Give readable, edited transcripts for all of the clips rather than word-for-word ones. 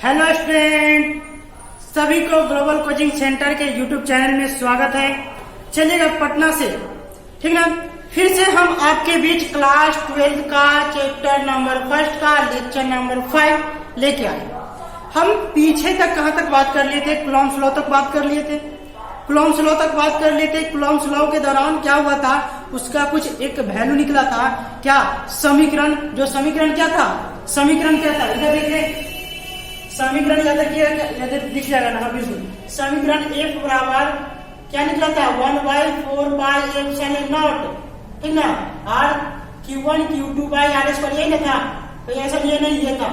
Hello student, सभी को global coaching centre के यूट्यूब चैनल में स्वागत है। चलिएगा पटना से, ठीक ना। फिर से हम आपके बीच क्लास 12 का चैप्टर नंबर 1 का लेक्चर नंबर 5 लेके आए। हम पीछे तक कहाँ तक बात कर लिए थे? कूलॉम्स लॉ तक बात कर लिए थे। कूलॉम्स लॉ तक बात कर लिए थे। कूलॉम्स लॉ के दौरान क्या हुआ था, उसका कुछ एक वैल्यू निकला था। क्या? समीकरण। जो समीकरण क्या था? समीकरण क्या था? इधर देखिए, समीकरण याद रखिए, दिख जाएगा ना बिल्कुल। समीकरण F बराबर क्या निकला था? 1/4πε0, ठीक ना। R Q1 Q2/r², यही ना था। तो ऐसा ये नहीं, ये था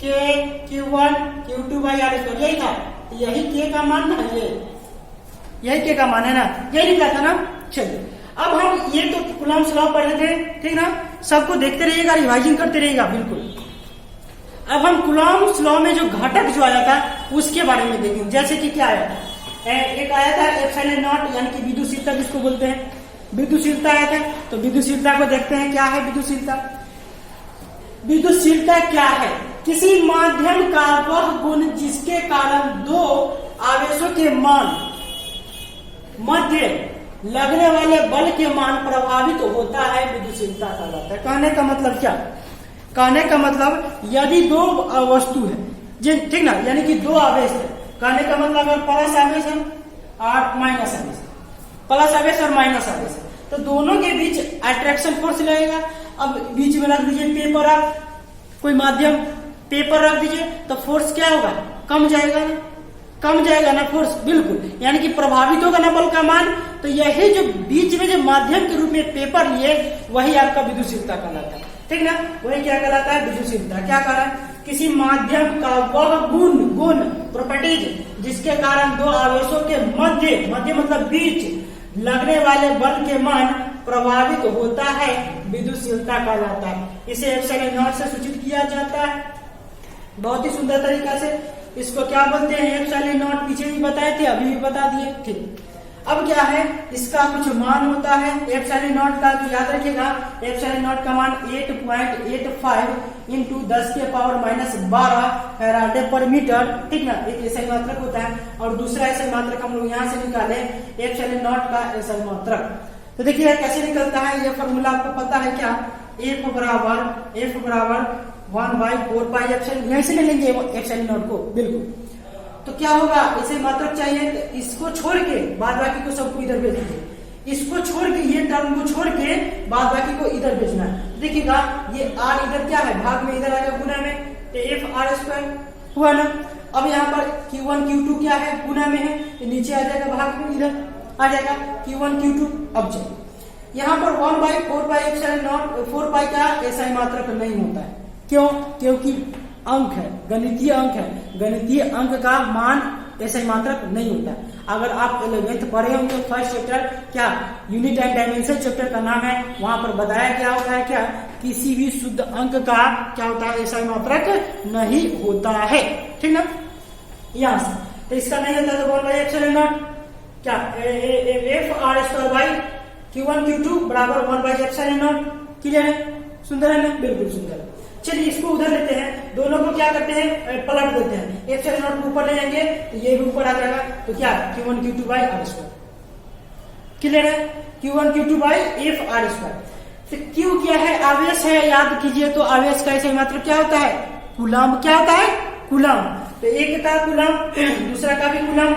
K Q1 Q2/r², यही था। यही K का मान ना, यही K का मान है ना, यही निकला था ना। चलिए, अब हम ये तो कूलॉम्स लॉ पढ़े थे, ठीक ना। सबको देखते रहिएगा, रिवाइजिंग करते रहिएगा बिल्कुल। अब हम कूलॉम्स लॉ में जो घटक जो आया था उसके बारे में देखेंगे। जैसे कि क्या आया था, एक आया था ε0, यानी कि विद्युशीलता जिसको बोलते हैं, विद्युशीलता आया था। तो विद्युशीलता को देखते हैं, क्या है विद्युशीलता। विद्युशीलता क्या है? किसी माध्यम का वह गुण जिसके कारण दो आवेशों के मान मध्य लगने वाले बल के मान प्रभावित होता है, विद्युशीलता कहलाता है। कहने का मतलब क्या? कहने का मतलब यदि दो वस्तु है, ठीक ना, यानी कि दो आवेश है। कहने का मतलब अगर प्लस आवेश है और माइनस आवेश, प्लस आवेश और माइनस आवेश है, तो दोनों के बीच अट्रैक्शन फोर्स लगेगा। अब बीच में रख दीजिए पेपर, आप कोई माध्यम पेपर रख दीजिए, तो फोर्स क्या होगा? कम जाएगा ना, कम जाएगा ना फोर्स, बिल्कुल। यानी कि प्रभावित होगा ना बल का मान। तो यही जो बीच में जो माध्यम के रूप में पेपर लिए, वही आपका विद्युशीलता कहलाता है, ठीक ना। वही क्या कहलाता है? विद्युशीलता। क्या कारण? किसी माध्यम का वह गुण प्रॉपर्टीज जिसके कारण दो आवेशों के मध्य मतलब बीच लगने वाले बल के मान प्रभावित होता है, विद्युशीलता कहलाता है। इसे ε0 से सूचित किया जाता है बहुत ही सुंदर तरीका से। इसको क्या बोलते हैं? ε0 पीछे भी बताए थे, अभी भी बता दिए, ठीक। अब क्या है, इसका कुछ मान होता है ε0 का, तो याद रखिएगा ε0 का मान 8.85 इंटू 10⁻⁻12 फैराडे पर मीटर, ठीक ना। एक ऐसा मात्रक होता है, और दूसरा ऐसा मात्रक हम लोग यहाँ से निकाले ε0 का ऐसा मात्रक। तो देखिए कैसे निकलता है, ये फॉर्मूला आपको पता है क्या? F बराबर 1/4πε, यहीं से ले लेंगे ε0 को, बिल्कुल। तो क्या होगा, इसे मात्रक चाहिए, तो इसको छोड़ के बाद बाकी को सबको इधर भेज दीजिए। इसको छोड़ के, ये टर्म को छोड़ के बाद बाकी को इधर भेजना है। देखिएगा ये r इधर क्या है, भाग में इधर आ गया गुना में, तो FR² हुआ ना। अब यहाँ पर Q1 Q2 क्या है, गुना में है, तो नीचे आ जाएगा, भाग में इधर आ जाएगा Q1 Q2। अब चलिए यहाँ पर 1/4πε0, 4π का ऐसा मात्रक नहीं होता है। क्यों? क्योंकि अंक है, गणितीय अंक है। गणितीय अंक का मान ऐसा मात्रक नहीं होता। अगर आप 11th पढ़े होंगे, फर्स्ट चैप्टर क्या यूनिट एंड डायमेंशन चैप्टर का नाम है, वहां पर बताया क्या होता है, क्या किसी भी शुद्ध अंक का क्या होता है, ऐसा मात्रक नहीं होता है, ठीक ना। यहां से तो इसका नहीं होता, तो बोल रहे ε0 क्या FR² Q1 Q2 बराबर 1/ε0। क्लियर है? सुंदर है ना, बिल्कुल सुंदर है। चलिए इसको उधर लेते हैं, दोनों को क्या करते हैं, पलट देते हैं। ε0 को ऊपर ले जाएंगे तो ये भी ऊपर आ जाएगा, तो क्या Q1 Q2/r²। क्लियर है? Q1 Q2/FR²। तो Q क्या है? आवेश है, याद कीजिए। तो आवेश का ऐसा मात्रक क्या होता है? कूलम। क्या होता है? कूलम। तो एक का कूलम, दूसरा का भी कूलम,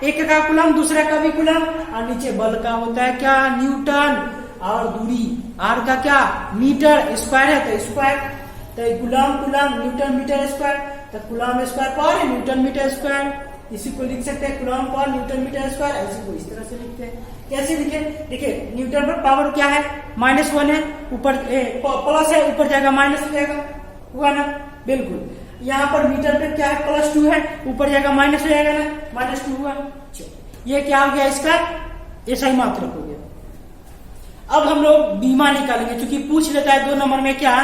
एक का कूलम दूसरा का भी कूलम, और नीचे बल का होता है क्या? न्यूटन, और दूरी r का क्या? मीटर स्क्वायर है, तो स्क्वायर, तो कूलम न्यूटन मीटर स्क्वायर, तो कूलम स्क्वायर पर न्यूटन मीटर स्क्वायर। इसी को लिख सकते हैं coulomb per Newton metre square. ऐसे को इस तरह से लिखते हैं। कैसे लिखे? देखिए न्यूटन पर पावर क्या है? -1 है, ऊपर प्लस है, ऊपर जाएगा माइनस हो जाएगा, हुआ ना, बिल्कुल। यहाँ पर मीटर पे क्या है? +2 है, ऊपर जाएगा माइनस हो जाएगा ना, -2 हुआ। ये क्या हो गया? इसका ऐसा ही मात्रक हो गया। अब हम लोग बीमा निकालेंगे, क्योंकि पूछ लेता है 2 नंबर में क्या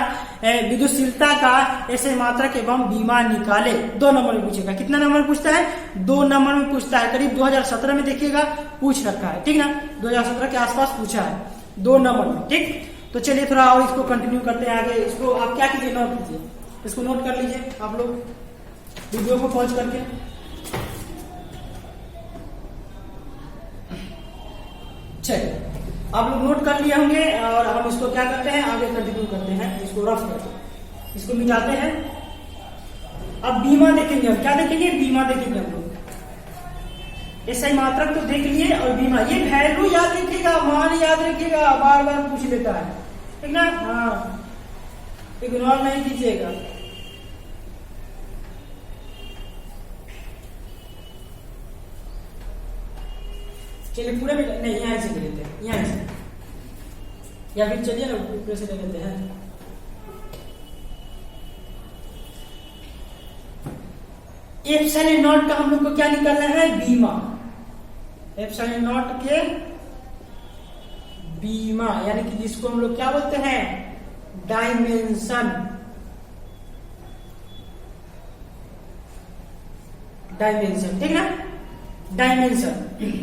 विद्युशीलता का ऐसे मात्रक एवं बीमा निकाले। 2 नंबर में पूछेगा। कितना नंबर में पूछता है? 2 नंबर में पूछता है। करीब 2017 में देखिएगा पूछ रखा है, ठीक ना, 2017 के आसपास पूछा है 2 नंबर में, ठीक। तो चलिए थोड़ा और इसको कंटिन्यू करते हैं आगे। इसको आप क्या कीजिए, नोट कीजिए। इसको नोट कर लीजिए आप लोग वीडियो को पॉज करके। चलिए आप लोग नोट कर लिए होंगे और हम इसको क्या करते हैं, आगे कंटिन्यू करते हैं, इसको रफ करके इसको मिटाते हैं। अब बीमा देखेंगे, हम क्या देखेंगे, बीमा देखेंगे हम लोग। ऐसा ही मात्रक तो देख लिए और बीमा, ये वैल्यू याद रखिएगा, मान याद रखिएगा, बार बार पूछ लेता है, ठीक ना। हाँ, इग्नोर नहीं कीजिएगा। चलिए पूरे में नहीं, यहाँ से ले लेते हैं, यहाँ से, या फिर चलिए ना पूरे से ले लेते हैं। एप्सिलॉन नॉट का हम लोग को क्या निकालना है, बीमा। एप्सिलॉन नॉट के बीमा, यानी कि जिसको हम लोग क्या बोलते हैं, डायमेंशन। डायमेंशन, ठीक ना, डायमेंशन।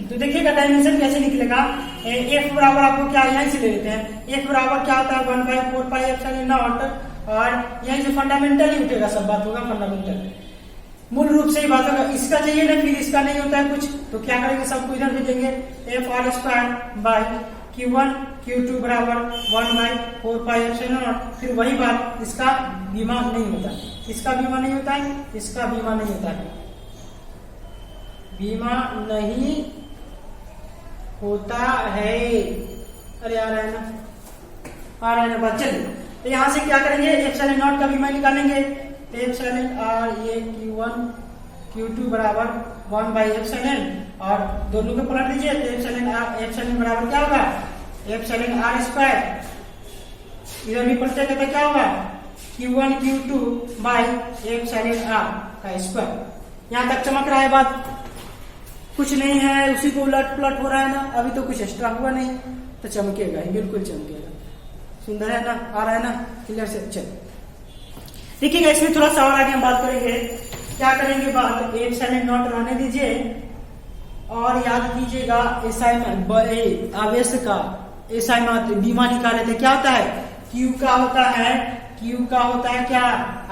तो देखिएगा डायमेंशन कैसे निकलेगा। एफ बराबर आपको क्या, यहीं से ले लेते हैं। एफ बराबर क्या होता है, 1/4 पाई एप्सिलॉन नॉट, और यहीं से फंडामेंटल ही उठेगा, सब बात होगा फंडामेंटल, मूल रूप से ही बात होगा। इसका चाहिए ना, फिर इसका नहीं होता है कुछ, तो क्या करेंगे, सबको इधर भेजेंगे। F R square by Q1 Q2 बराबर 1/4 पाई एप्सिलॉन नॉट। फिर वही बात, इसका बीमा नहीं होता, इसका बीमा नहीं होता है, इसका बीमा नहीं होता है, बीमा नहीं होता है। अरे आ रहा है ना, आ रहा है ना बात। चलिए तो यहां से क्या करेंगे, एप्सिलॉन नॉट का बीमा निकालेंगे। एप्सिलॉन आर ये Q1 Q2 बराबर 1/एप्सिलॉन, और दोनों को पलट दीजिए तो एप्सिलॉन बराबर क्या होगा, एप्सिलॉन आर स्क्वायर, इधर भी पलटेगा तो क्या होगा, Q1 Q2 by epsilon r का स्क्वायर। यहां तक चमक रहा है बात, कुछ नहीं है, उसी को उलट पुलट हो रहा है ना, अभी तो कुछ एक्स्ट्रा हुआ नहीं, तो चमकेगा ही, बिल्कुल चमकेगा। सुंदर है ना, आ रहा है ना क्लियर से। चल देखिएगा, इसमें थोड़ा सा और आगे हम बात करेंगे। क्या करेंगे बात, एप्सिलॉन नॉट रहने दीजिए और याद कीजिएगा आवेश का एसआई मात्र बीमा निकाले थे, क्या होता है, क्यू का होता है, क्यू का होता है क्या,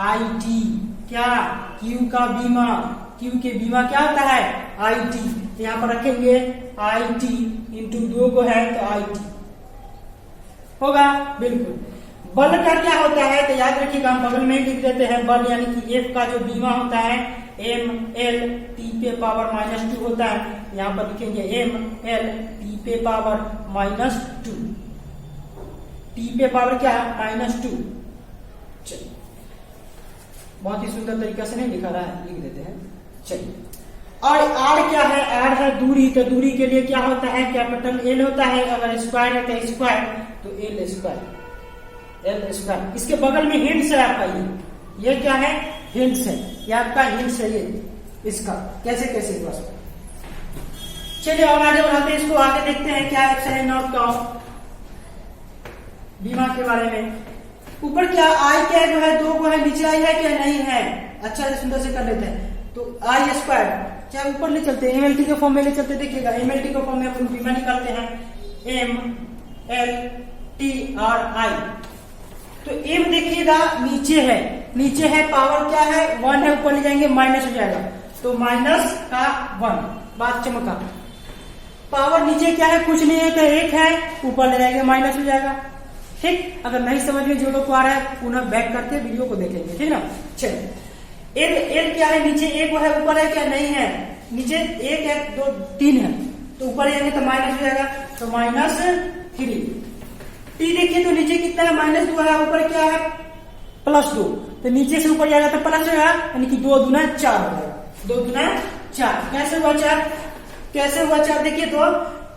आई टी, क्या क्यू का बीमा, क्यू के बीमा क्या होता है, आई टी। तो यहाँ पर रखेंगे आई टी इंटू 2 को है तो आई टी होगा, बिल्कुल। बल का क्या होता है, तो याद रखिएगा, हम बगल में ही लिख देते हैं बल, यानी कि एफ का जो बीमा होता है एम एल टी पे पावर -2 होता है। यहाँ पर लिखेंगे एम एल टी पे पावर -2, टी पे पावर क्या है, -2। चलिए बहुत ही सुंदर तरीके से नहीं लिखा रहा है, लिख देते हैं। चलिए, और आर क्या है, आर है दूरी, तो दूरी के लिए क्या होता है, कैपिटल एल होता है, अगर स्क्वायर है तो स्क्वायर, तो एल स्क्वायर, एल स्क्वायर। इसके बगल में हिंट्स है आपका, ये क्या है, हिंट्स है, ये आपका हिंट्स है, ये इसका कैसे कैसे बस। चलिए और आगे बढ़ाते हैं इसको, आगे देखते हैं क्या एप्सिलॉन नॉट का बीमा के बारे में। ऊपर क्या आई क्या जो है, 2 को है, नीचे आई है क्या, नहीं है। अच्छा सुंदर से कर लेते हैं, तो आई स्क्वायर क्या ऊपर ले चलते हैं, एमएलटी के फॉर्म में ले चलते, देखिएगा एमएलटी के फॉर्म में हम बीमा निकालते हैं, M L T R I. तो एम देखिएगा नीचे है, नीचे है, पावर क्या है 1 है, ऊपर ले जाएंगे माइनस हो जाएगा, तो माइनस का 1, बात चमका। पावर नीचे क्या है, कुछ नहीं है, तो 1 है, ऊपर ले जाएंगे माइनस हो जाएगा, ठीक। अगर नहीं समझ में जो लोग को आ रहा है पुनः बैक करके वीडियो को देखेंगे, ठीक ना। चलिए एल एल क्या है, नीचे 1 है, ऊपर है क्या, नहीं है, नीचे 1 है, 2 3 है, तो ऊपर जाएंगे तो माइनस हो जाएगा, तो -3। टी देखिए तो नीचे कितना है, -2 है, ऊपर क्या है +2, तो नीचे से ऊपर जाएगा तो प्लस हो जाएगा, यानी कि 2 दूना 4 हो जाएगा, 2 दूना 4। कैसे हुआ 4, कैसे हुआ 4, देखिए तो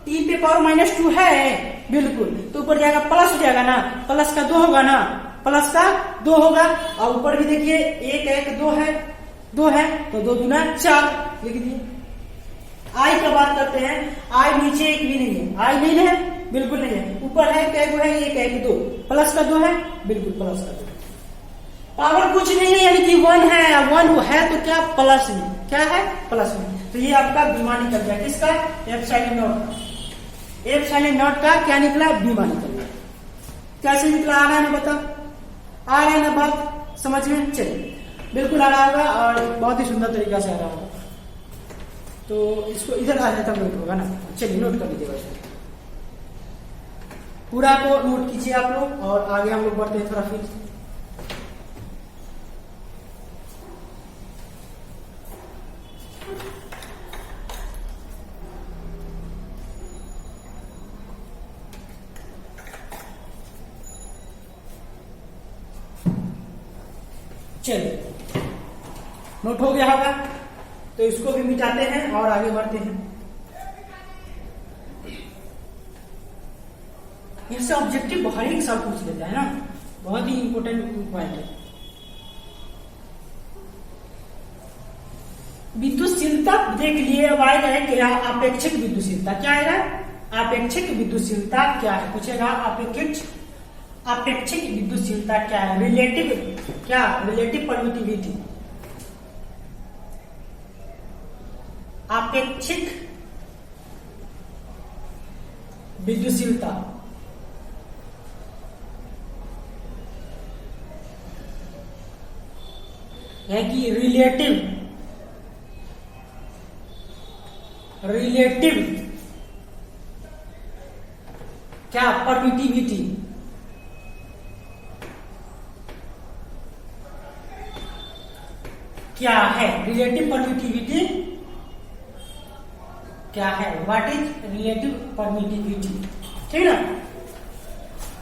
टी पे पावर -2 है, बिल्कुल, तो ऊपर जाएगा प्लस हो जाएगा ना, प्लस का 2 होगा ना, प्लस का 2 होगा, और ऊपर भी देखिए 1 है, 2 है, 2 है, तो 2 दूना 4 लिख दिए। आई का बात करते हैं, आई नीचे 1 भी नहीं है, आई नहीं है, बिल्कुल नहीं है, ऊपर है क्या है, 1 है, 2, प्लस का 2 है, बिल्कुल प्लस का 2। पावर कुछ नहीं है, यानी कि 1 है, 1 है तो क्या प्लस में, क्या है प्लस में, तो ये आपका बीमा निकल गया, किसका, एप्सिलॉन नॉट। एप्सिलॉन नॉट का क्या निकला, बीमा निकल गया। कैसे निकला, आ रहा है ना, बता, आ रहा है ना बात, समझ में? चलिए, बिल्कुल आ रहा होगा और बहुत ही सुंदर तरीका से आ रहा होगा। तो इसको इधर आ जाता नोट होगा ना। चलिए नोट कर लीजिएगा इसको, पूरा को नोट कीजिए आप लोग और आगे हम लोग बढ़ते हैं थोड़ा फिर। चलिए, नोट हो गया होगा तो इसको भी मिटाते हैं और आगे बढ़ते हैं। इससे ऑब्जेक्टिव हर एक सब पूछ लेता है ना, बहुत ही इंपॉर्टेंट पॉइंट है। विद्युतशीलता देख लिए, अब आएगा क्या? अपेक्षिक विद्युतशीलता क्या आएगा? अपेक्षिक विद्युतशीलता क्या है पूछेगा। अपेक्षिक विद्युतशीलता क्या है? Relative permittivity. अपेक्षिक विद्युतशीलता है कि रिलेटिव क्या? परमिटिविटी। क्या है रिलेटिव परमिटिविटी? क्या है? What is relative permittivity? ठीक ना।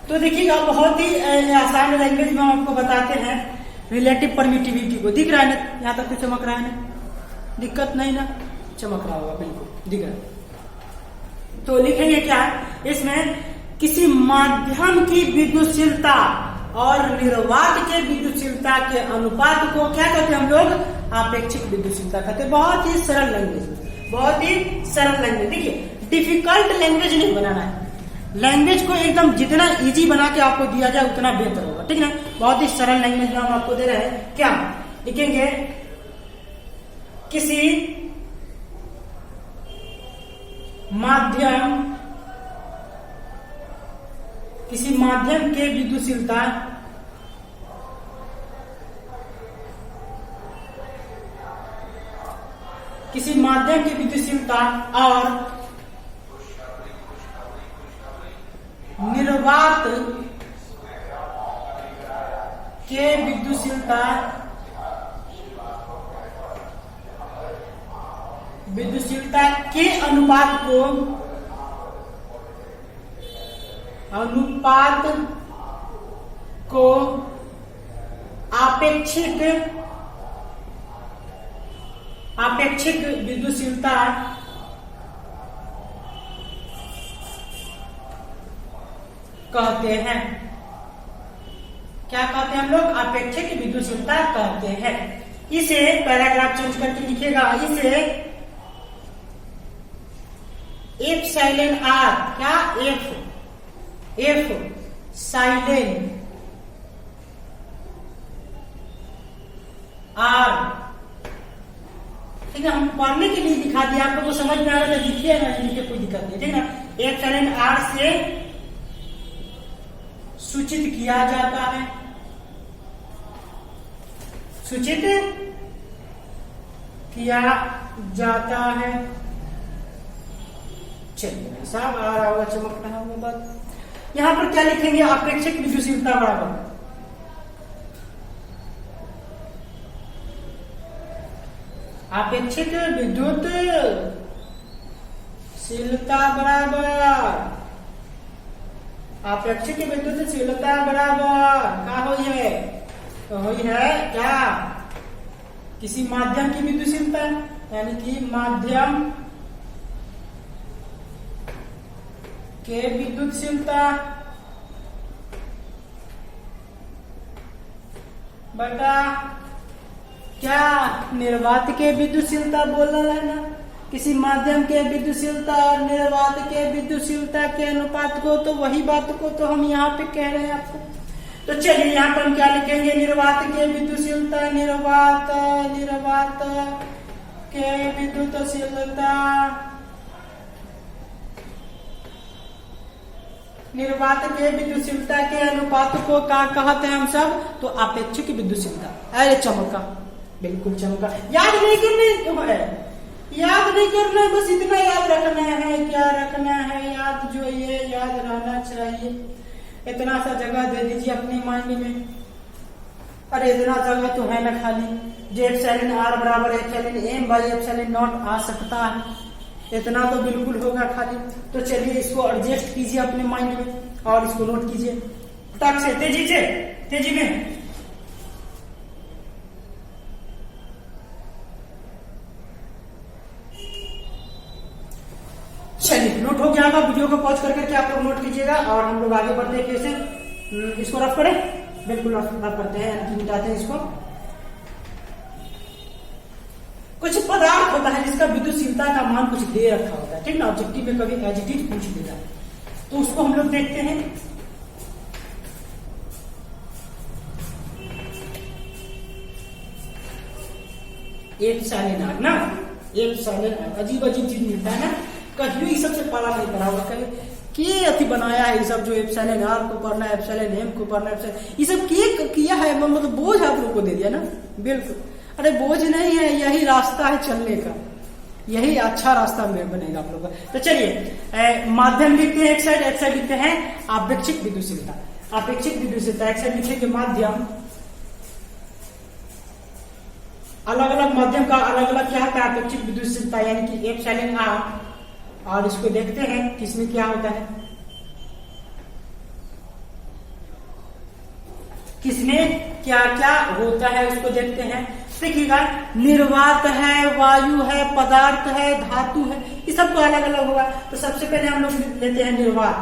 तो देखिएगा, बहुत ही आसान लैंग्वेज में हम आपको बताते हैं रिलेटिव परमिटिविटी को। दिख रहा है ना? यहां तक तो चमक रहा है ना? दिक्कत नहीं ना? चमक रहा होगा, बिल्कुल दिख रहा है। तो लिखेंगे क्या इसमें? किसी माध्यम की विद्युतशीलता और निर्वात के विद्युतशीलता के अनुपात को क्या कहते हैं हम लोग? अपेक्षिक विद्युतशीलता कहते हैं। बहुत ही सरल लैंग्वेज, बहुत ही सरल लैंग्वेज। देखिए, डिफिकल्ट लैंग्वेज नहीं बनाना है, लैंग्वेज को एकदम जितना इजी बना के आपको दिया जाए उतना बेहतर होगा। ठीक ना। बहुत ही सरल लैंग्वेज में हम आपको दे रहे हैं। क्या लिखेंगे? किसी माध्यम के विद्युतशीलता और निर्वात के विद्युतशीलता के अनुपात को अपेक्षिक विद्युतशीलता कहते हैं। क्या कहते हैं हम लोग? अपेक्षिक विद्युतशीलता कहते हैं। इसे पैराग्राफ चेंज करके लिखिएगा। इसे एफ साइलेंट आर, क्या? F silent R. ठीक है, हम पढ़ने के लिए दिखा दिया आपको, तो समझ में आ रहा है लिखिए ना, लिखिए कोई दिक्कत नहीं। ठीक है ना। एफ साइलेंट आर से सूचित किया जाता है, सूचित किया जाता है। चलिए साहब, आ रहा होगा, चमक रहा होगा बात। यहां पर क्या लिखेंगे? अपेक्षिक विद्युतशीलता बराबर अपेक्षिक विद्युतशीलता बराबर अपेक्षिक विद्युतशीलता बराबर क्या हुई है? तो हुई है क्या? किसी माध्यम की विद्युतशीलता, यानी कि माध्यम के विद्युतशीलता बटा क्या? निर्वात के विद्युतशीलता बोल रहा है ना। किसी माध्यम के विद्युतशीलता और निर्वात के विद्युतशीलता के अनुपात को, तो वही बात को तो हम यहाँ पे कह रहे हैं आपको। तो चलिए यहाँ पर हम क्या लिखेंगे? निर्वात के विद्युतशीलता, निर्वात के विद्युतशीलता निर्वात के विद्युतशीलता के अनुपात को क्या कहते हैं हम सब? तो अपेक्षिक विद्युतशीलता। अरे चमका, बिल्कुल चमका। याद नहीं करने है, याद नहीं करना है, बस इतना याद रखना है। क्या रखना है? याद जो ये याद रहना चाहिए। इतना सा जगह दे दीजिए अपने माइंड में। अरे इतना जगह तो है ना खाली। जे एप्सिलॉन आर बराबर epsilon M by epsilon naught आ सकता है, इतना तो बिल्कुल होगा खाली। तो चलिए इसको एडजस्ट कीजिए अपने माइंड में और इसको नोट कीजिए फटाक से, तेजी में। चलिए नोट हो गया होगा। वीडियो को पॉज करके आप लोग नोट कीजिएगा और हम लोग आगे बढ़ते हैं। कैसे इसको रफ करें? बिल्कुल रफ करते हैं, मिटाते हैं इसको। कुछ पदार्थ होता है जिसका विद्युतशीलता का मान कुछ दे रखा होता है, ठीक ना। ऑब्जेक्टिव में कभी एडजेक्टिव पूछ देता है, तो उसको हम लोग देखते हैं। एप्सिलॉन आर ना, एप्सिलॉन आर। अजीब चीज मिलता है ना, कभी सबसे पढ़ा नहीं पड़ा होगा कभी। के अति बनाया है ये सब, जो एप्सिलॉन आर को पढ़ना है, एप्सिलॉन एम को पढ़ना है, ये सब के किया है, मतलब बोझ आप लोग को दे दिया ना। बिल्कुल, अरे बोझ नहीं है, यही रास्ता है चलने का, यही अच्छा रास्ता में बनेगा आप लोग का। तो चलिए माध्यम लिखते हैं एक साइड लिखते हैं आपेक्षिक विद्युतशीलता। आपेक्षिक विद्युतशीलता एक साइड लिखेंगे माध्यम। अलग अलग माध्यम का अलग अलग क्या होता है? अपेक्षिक विद्युतशीलता, यानी कि एप्सिलॉन आर। और इसको देखते हैं किसमें क्या होता है, किसमें क्या क्या होता है उसको देखते हैं। देखिएगा, निर्वात है, वायु है, पदार्थ है, धातु है, ये सबको अलग अलग होगा। तो सबसे पहले हम लोग लेते हैं निर्वात,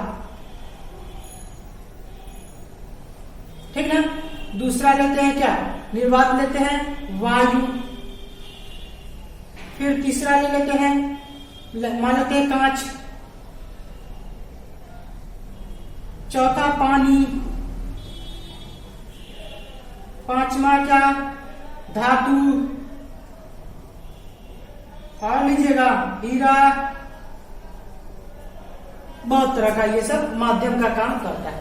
ठीक ना। दूसरा लेते हैं क्या? निर्वात लेते हैं वायु। फिर तीसरा ले लेते हैं, मान लेते हैं कांच। चौथा पानी। पांचवा क्या? धातु। और लीजिएगा हीरा। बहुत तरह का ये सब माध्यम का काम करता है।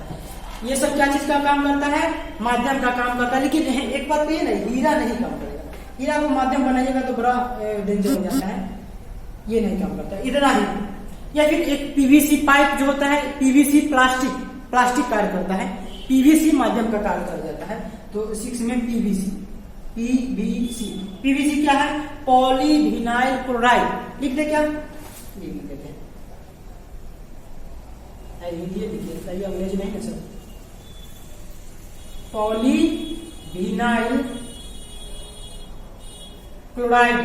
ये सब क्या चीज का काम करता है? माध्यम का काम करता है। लेकिन एक बात तो ये नहीं, हीरा नहीं काम करेगा। हीरा को माध्यम बनाइएगा तो बड़ा डेंजर हो जाता है, ये नहीं काम करता, इतना ही। या फिर एक पीवीसी पाइप जो होता है, पीवीसी प्लास्टिक कार्य करता है, पीवीसी माध्यम का कार्य कर जाता है। तो 6 में पीवीसी क्या है? Polyvinyl chloride. लिख दे क्या? लिख देते हैं, लिखिए अंग्रेजी नहीं कर सकते। पॉलीविनाइल क्लोराइड,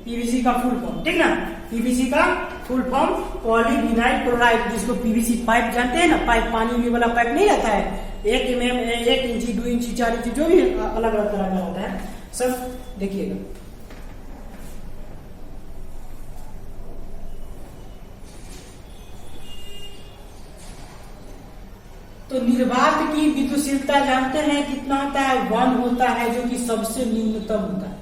पीवीसी का फुल फॉर्म, ठीक ना। पीवीसी का फुल फॉर्म पॉलीविनाइल क्लोराइड, जिसको पीवीसी पाइप जानते हैं ना, पाइप पानी वाला पाइप नहीं रहता है, 1 mm 1 इंची 2 इंची 4 इंची जो भी अलग अलग तरह का होता है सब। देखिएगा तो निर्वात की विद्युतशीलता जानते हैं कितना होता है? 1 होता है, जो कि सबसे न्यूनतम होता है,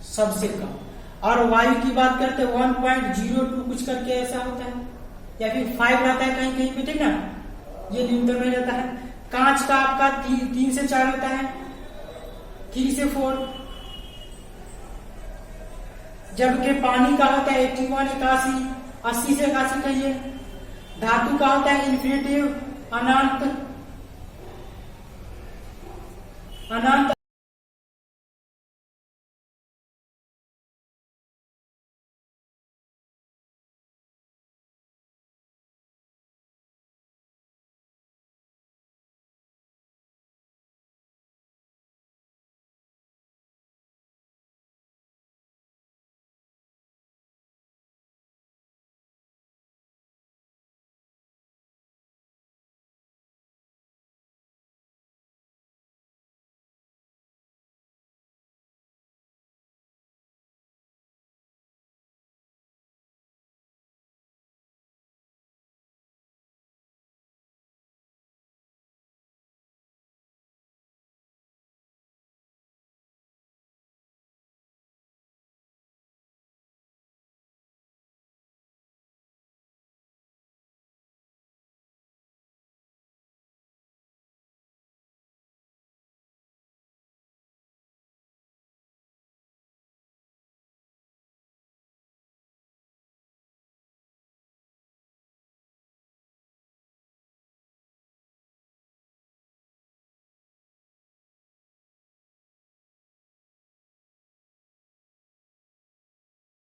सबसे कम। और वायु की बात करते हैं 1.02 कुछ करके ऐसा होता है, या फिर 5 रहता है कहीं कहीं पे, ठीक ना। ये न्यूनतम में रहता है। कांच का आपका 3 से 4 होता है, 3 से 4। जबकि पानी का होता है 81 81, 80 से 81 कहिए। धातु का होता है इन्फिनिटिव, अनंत।